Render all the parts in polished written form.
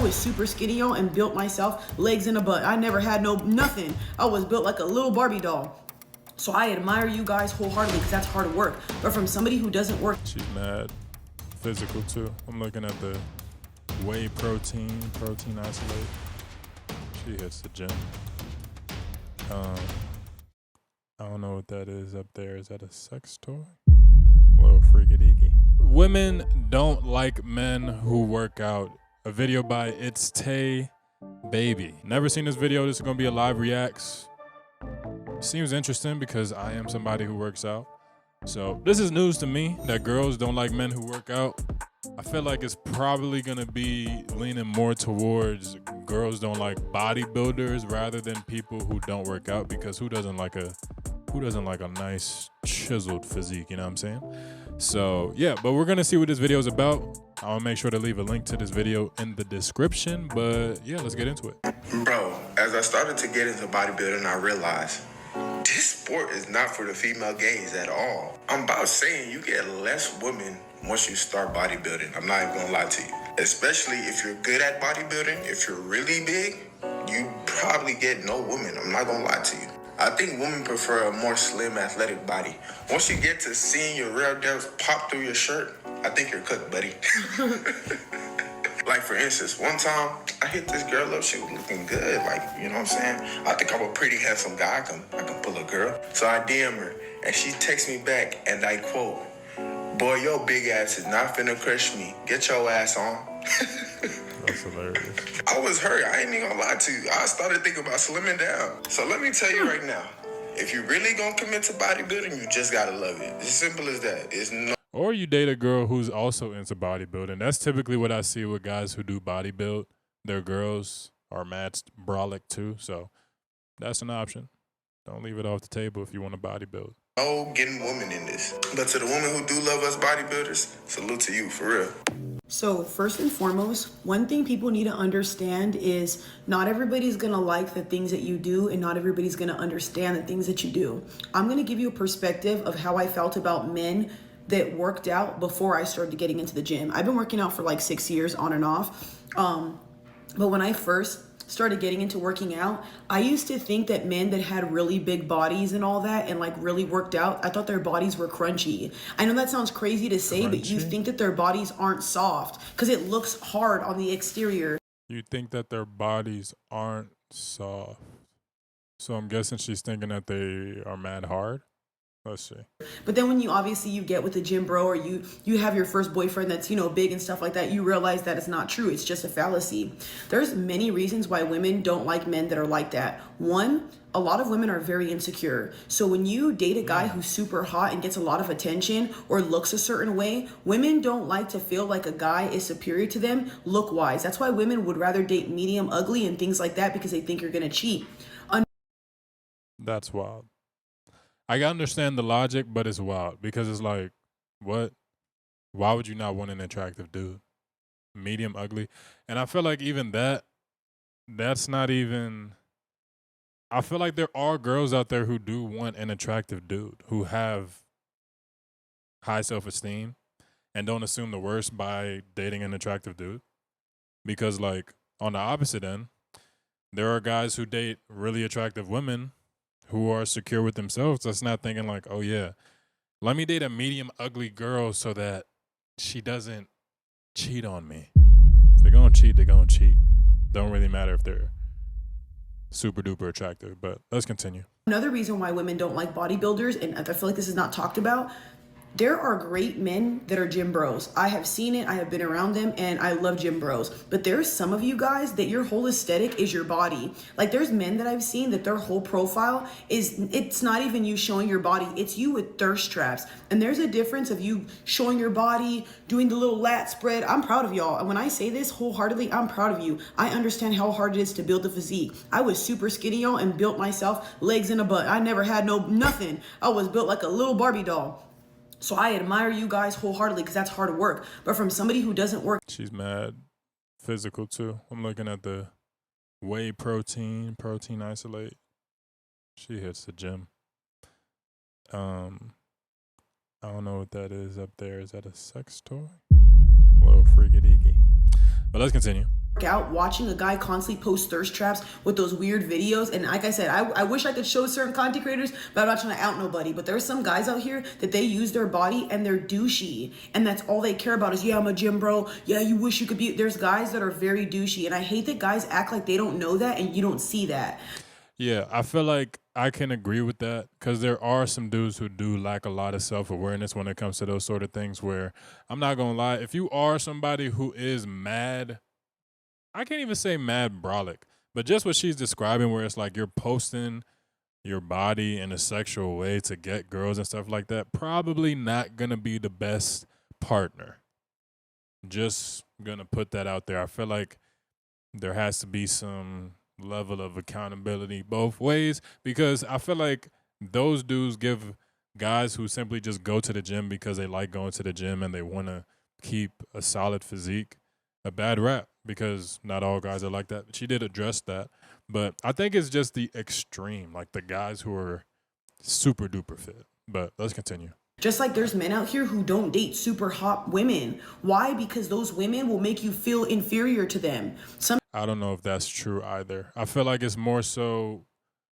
was super skinny, y'all, and built myself, legs and a butt. I never had nothing. I was built like a little Barbie doll. So I admire you guys wholeheartedly because that's hard work. But from somebody who doesn't work. She's mad physical too. I'm looking at the whey protein isolate. She hits the gym. I don't know what that is up there. Is that a sex toy? A little freaky deaky. Women don't like men who work out. A video by It's Tay Baby. Never seen this video. This is gonna be a live reacts. Seems interesting because I am somebody who works out. So this is news to me that girls don't like men who work out. I feel like it's probably gonna be leaning more towards girls don't like bodybuilders rather than people who don't work out, because who doesn't like a nice chiseled physique, you know what I'm saying? So yeah, but we're gonna see what this video is about. I'll make sure to leave a link to this video in the description, but yeah, let's get into it. Bro, as I started to get into bodybuilding, I realized this sport is not for the female gaze at all. I'm about saying you get less women once you start bodybuilding. I'm not even gonna lie to you. Especially if you're good at bodybuilding, if you're really big, you probably get no women. I'm not gonna lie to you. I think women prefer a more slim, athletic body. Once you get to seeing your real depths pop through your shirt, I think you're cooked, buddy. Like, for instance, one time I hit this girl up. She was looking good. Like, you know what I'm saying? I think I'm a pretty handsome guy. I can pull a girl. So I DM her, and she texts me back, and I quote, "Boy, your big ass is not finna crush me. Get your ass on." That's hilarious. I was hurt. I ain't even gonna lie to you. I started thinking about slimming down. So let me tell you right now, if you really gonna commit to bodybuilding, you just gotta love it. It's as simple as that. It's no. Or you date a girl who's also into bodybuilding. That's typically what I see with guys who do bodybuild. Their girls are mad brolic too, so that's an option. Don't leave it off the table if you want to bodybuild. No getting women in this. But to the women who do love us bodybuilders, salute to you, for real. So first and foremost, one thing people need to understand is not everybody's gonna like the things that you do, and not everybody's gonna understand the things that you do. I'm gonna give you a perspective of how I felt about men that worked out before I started getting into the gym. I've been working out for like 6 years on and off. But when I first started getting into working out, I used to think that men that had really big bodies and all that and like really worked out, I thought their bodies were crunchy. I know that sounds crazy to say, but you think that their bodies aren't soft because it looks hard on the exterior. You think that their bodies aren't soft. So I'm guessing she's thinking that they are mad hard. Let's see. But then when you get with a gym bro, or you have your first boyfriend that's, you know, big and stuff like that, you realize that it's not true. It's just a fallacy. There's many reasons why women don't like men that are like that. One, a lot of women are very insecure. So when you date a guy who's super hot and gets a lot of attention or looks a certain way, women don't like to feel like a guy is superior to them look-wise. That's why women would rather date medium ugly and things like that, because they think you're gonna cheat. That's wild. I understand the logic, but it's wild because it's like, what? Why would you not want an attractive dude? Medium ugly. And I feel like even that's not even, I feel like there are girls out there who do want an attractive dude, who have high self-esteem and don't assume the worst by dating an attractive dude. Because like on the opposite end, there are guys who date really attractive women who are secure with themselves. That's not thinking like, oh yeah, let me date a medium ugly girl so that she doesn't cheat on me. If they're gonna cheat, they're gonna cheat. Don't really matter if they're super duper attractive, but let's continue. Another reason why women don't like bodybuilders, and I feel like this is not talked about, there are great men that are gym bros. I have seen it, I have been around them, and I love gym bros. But there's some of you guys that your whole aesthetic is your body. Like there's men that I've seen that their whole profile it's not even you showing your body, it's you with thirst traps. And there's a difference of you showing your body, doing the little lat spread. I'm proud of y'all. And when I say this wholeheartedly, I'm proud of you. I understand how hard it is to build a physique. I was super skinny, y'all, and built myself, legs and a butt. I never had nothing. I was built like a little Barbie doll. So I admire you guys wholeheartedly because that's hard work. But from somebody who doesn't work. She's mad physical too. I'm looking at the whey protein isolate. She hits the gym. I don't know what that is up there. Is that a sex toy? A little freaky deaky. But let's continue. out watching a guy constantly post thirst traps with those weird videos. And like I said, I wish I could show certain content creators, but I'm not trying to out nobody. But there are some guys out here that they use their body and they're douchey, and that's all they care about is, yeah, I'm a gym bro, yeah, you wish you could be. There's guys that are very douchey, and I hate that guys act like they don't know that and you don't see that. Yeah, I feel like I can agree with that because there are some dudes who do lack a lot of self-awareness when it comes to those sort of things where, I'm not going to lie, if you are somebody who is mad, I can't even say mad brolic, but just what she's describing where it's like you're posting your body in a sexual way to get girls and stuff like that, probably not going to be the best partner. Just going to put that out there. I feel like there has to be some level of accountability both ways because I feel like those dudes give guys who simply just go to the gym because they like going to the gym and they want to keep a solid physique a bad rap because not all guys are like that. She did address that, but I think it's just the extreme, like the guys who are super duper fit. But let's continue. Just like there's men out here who don't date super hot women. Why? Because those women will make you feel inferior to them. I don't know if that's true either. I feel like it's more so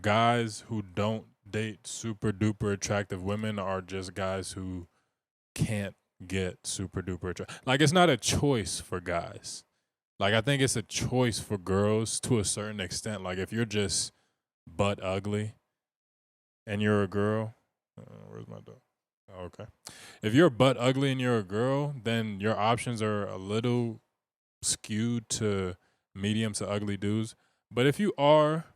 guys who don't date super duper attractive women are just guys who can't get super duper attractive. Like, it's not a choice for guys. Like, I think it's a choice for girls to a certain extent. Like, if you're just butt ugly and you're a girl, where's my dog? Oh, okay. If you're butt ugly and you're a girl, then your options are a little skewed to medium to ugly dudes. But if you are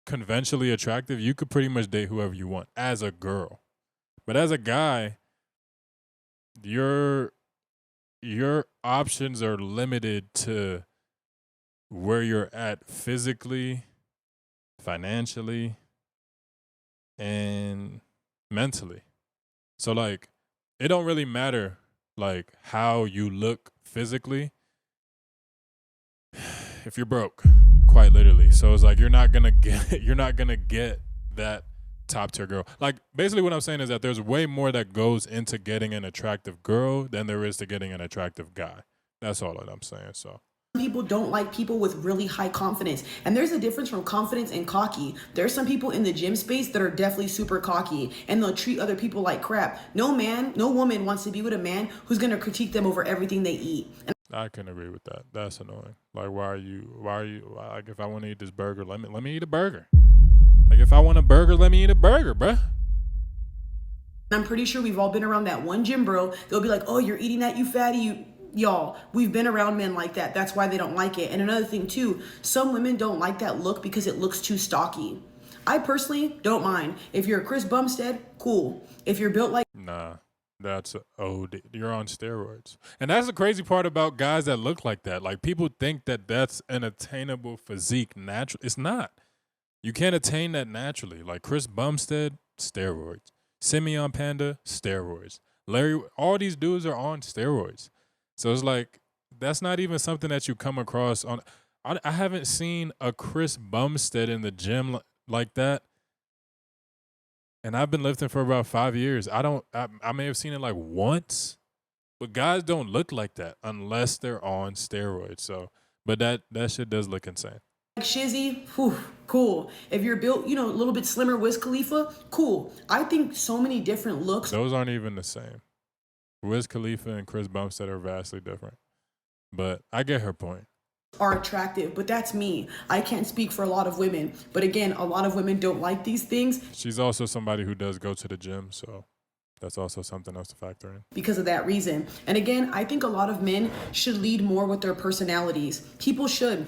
conventionally attractive, you could pretty much date whoever you want as a girl. But as a guy, your options are limited to where you're at physically, financially, and mentally. So, like, it don't really matter, like, how you look physically if you're broke, quite literally. So it's like you're not gonna get that top tier girl. Like, basically what I'm saying is that there's way more that goes into getting an attractive girl than there is to getting an attractive guy. That's all that I'm saying. So people don't like people with really high confidence, and there's a difference from confidence and cocky. There's some people in the gym space that are definitely super cocky and they'll treat other people like crap. No woman wants to be with a man who's going to critique them over everything they eat. And I can agree with that. That's annoying. Like, why are you like, if I want to eat this burger, let me eat a burger. Like, if I want a burger, let me eat a burger, bruh. I'm pretty sure we've all been around that one gym bro. They'll be like, oh, you're eating that, you fatty, Y'all, we've been around men like that. That's why they don't like it. And another thing too, some women don't like that look because it looks too stocky. I personally don't mind. If you're a Chris Bumstead, cool. If you're built like... Nah, that's OD. You're on steroids. And that's the crazy part about guys that look like that. Like, people think that that's an attainable physique natural. It's not. You can't attain that naturally. Like Chris Bumstead, steroids. Simeon Panda, steroids. Larry, all these dudes are on steroids. So it's like, that's not even something that you come across on. I haven't seen a Chris Bumstead in the gym like that. And I've been lifting for about 5 years. I may have seen it like once, but guys don't look like that unless they're on steroids. So, but that shit does look insane. Like Shizzy, whew, cool. If you're built, a little bit slimmer, Wiz Khalifa, cool. I think so many different looks. Those aren't even the same. Wiz Khalifa and Chris Bumstead are vastly different. But I get her point. Are attractive, but that's me. I can't speak for a lot of women. But again, a lot of women don't like these things. She's also somebody who does go to the gym, so that's also something else to factor in. Because of that reason. And again, I think a lot of men should lead more with their personalities. People should.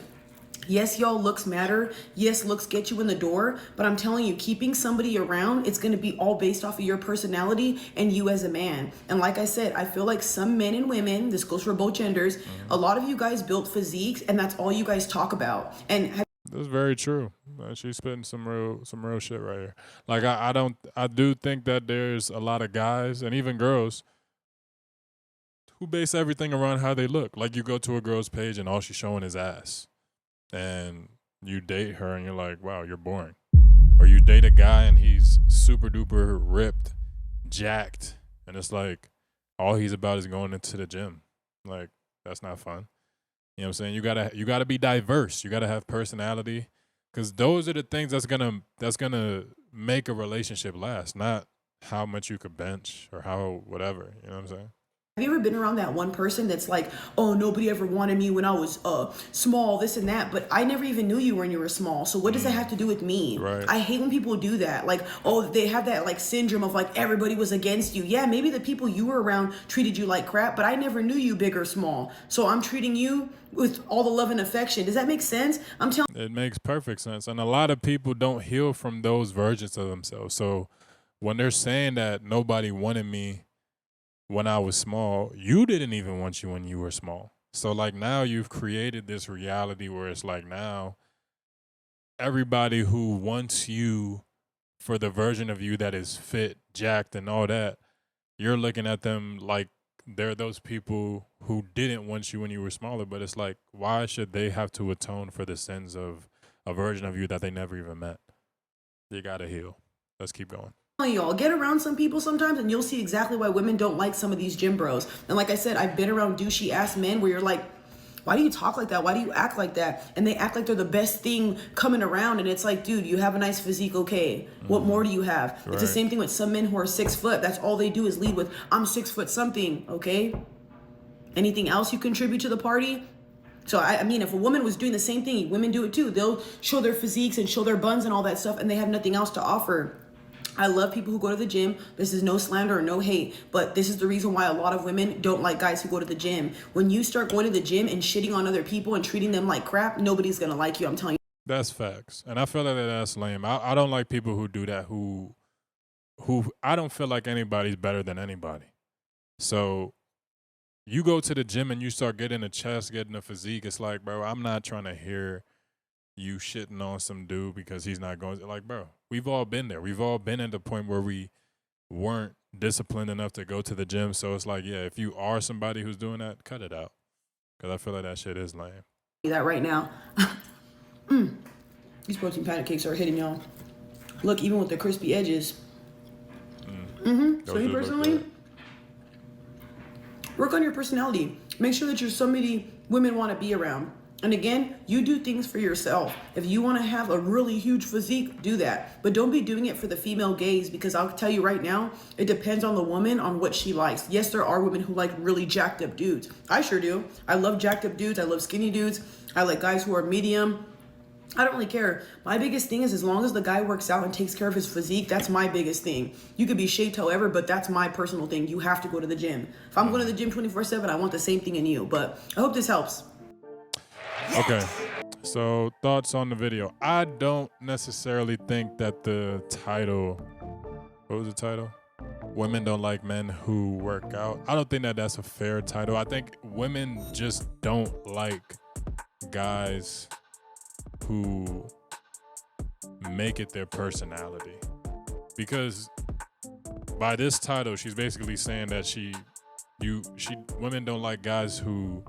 Yes, y'all, looks matter. Yes, looks get you in the door. But I'm telling you, keeping somebody around, it's going to be all based off of your personality and you as a man. And like I said, I feel like some men and women, this goes for both genders, a lot of you guys built physiques and that's all you guys talk about. And that's very true. She's spitting some real shit right here. Like, I do think that there's a lot of guys and even girls who base everything around how they look. Like, you go to a girl's page and all she's showing is ass. And you date her and you're like, wow, you're boring. Or you date a guy and he's super duper ripped, jacked, and it's like all he's about is going into the gym. Like, that's not fun. You know what I'm saying? You gotta be diverse. You gotta have personality, because those are the things that's gonna make a relationship last, not how much you could bench or how whatever. You know what I'm saying? Have you ever been around that one person that's like, oh, nobody ever wanted me when I was small, this and that, but I never even knew you when you were small. So what does that have to do with me? Right. I hate when people do that. Like, oh, they have that like syndrome of like everybody was against you. Yeah, maybe the people you were around treated you like crap, but I never knew you big or small. So I'm treating you with all the love and affection. Does that make sense? I'm telling It makes perfect sense. And a lot of people don't heal from those versions of themselves. So when they're saying that nobody wanted me when I was small, you didn't even want you when you were small. So like now you've created this reality where it's like now everybody who wants you for the version of you that is fit, jacked, and all that, you're looking at them like they're those people who didn't want you when you were smaller. But it's like, why should they have to atone for the sins of a version of you that they never even met? You gotta heal. Let's keep going. y'all, get around some people sometimes and you'll see exactly why women don't like some of these gym bros. And like I said, I've been around douchey ass men where you're like, why do you talk like that? Why do you act like that? And they act like they're the best thing coming around. And it's like, dude, you have a nice physique, okay. What more do you have? Right. It's the same thing with some men who are 6 foot. That's all they do is lead with, I'm 6 foot something, okay? Anything else you contribute to the party? So, I mean, if a woman was doing the same thing, women do it too. They'll show their physiques and show their buns and all that stuff, and they have nothing else to offer. I love people who go to the gym. This is no slander or no hate, but this is the reason why a lot of women don't like guys who go to the gym. When you start going to the gym and shitting on other people and treating them like crap, nobody's going to like you. I'm telling you. That's facts. And I feel like that's lame. I don't like people who do that, who I don't feel like anybody's better than anybody. So you go to the gym and you start getting a chest, getting a physique. It's like, bro, I'm not trying to hear you shitting on some dude because he's not going. Like, bro, we've all been there. We've all been at the point where we weren't disciplined enough to go to the gym. So it's like, yeah, if you are somebody who's doing that, cut it out. Because I feel like that shit is lame. That right now. These protein pancakes are hitting y'all. Look, even with the crispy edges. So you personally, work on your personality. Make sure that you're somebody women want to be around. And again, you do things for yourself. If you want to have a really huge physique, do that. But don't be doing it for the female gaze, because I'll tell you right now, it depends on the woman, on what she likes. Yes, there are women who like really jacked up dudes. I sure do. I love jacked up dudes. I love skinny dudes. I like guys who are medium. I don't really care. My biggest thing is as long as the guy works out and takes care of his physique, that's my biggest thing. You could be shaped however, but that's my personal thing. You have to go to the gym. If I'm going to the gym 24/7, I want the same thing in you. But I hope this helps. Okay, so thoughts on the video. I don't necessarily think that the title, what was the title? Women don't like men who work out. I don't think that that's a fair title. I think women just don't like guys who make it their personality. Because by this title, she's basically saying that women don't like guys who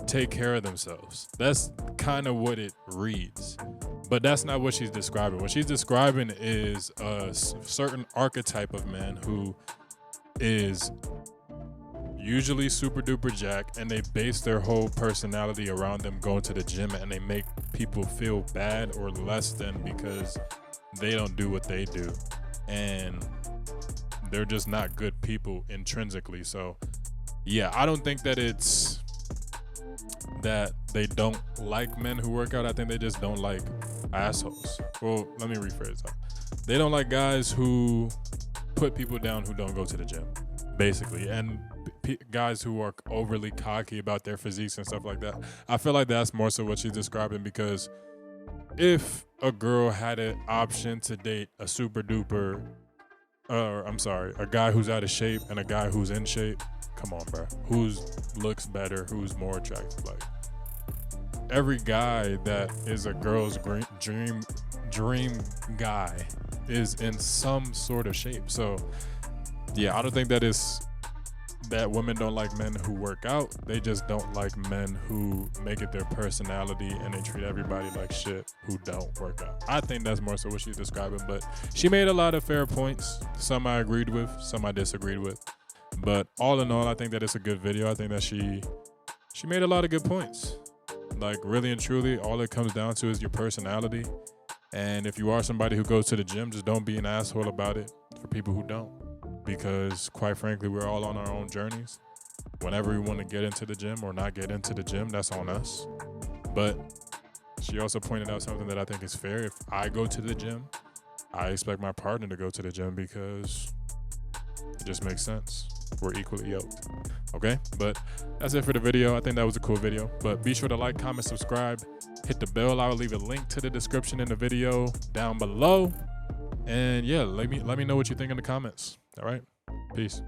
take care of themselves. That's kind of what it reads, but that's not what she's describing. What she's describing is a certain archetype of man who is usually super duper jack, and they base their whole personality around them going to the gym, and they make people feel bad or less than because they don't do what they do, and they're just not good people intrinsically. So yeah, I don't think that it's that they don't like men who work out. I think they just don't like assholes. Well, let me rephrase that. They don't like guys who put people down who don't go to the gym, basically, and guys who are overly cocky about their physiques and stuff like that. I feel like that's more so what she's describing, because if a girl had an option to date a super duper, a guy who's out of shape and a guy who's in shape, come on, bro. Who's looks better? Who's more attractive? Like, every guy that is a girl's dream guy is in some sort of shape. So yeah, I don't think that women don't like men who work out. They just don't like men who make it their personality and they treat everybody like shit who don't work out. I think that's more so what she's describing, but she made a lot of fair points. Some I agreed with, some I disagreed with. But all in all, I think that it's a good video. I think that she she made a lot of good points. Like, really and truly, all it comes down to is your personality. And if you are somebody who goes to the gym, just don't be an asshole about it for people who don't. Because quite frankly, we're all on our own journeys. Whenever we want to get into the gym or not get into the gym, that's on us. But she also pointed out something that I think is fair. If I go to the gym, I expect my partner to go to the gym because it just makes sense. We're equally yoked. Okay, but that's it for the video. I think that was a cool video. But be sure to like, comment, subscribe, hit the bell. I will leave a link to the description in the video down below. And yeah, let me know what you think in the comments. All right, peace.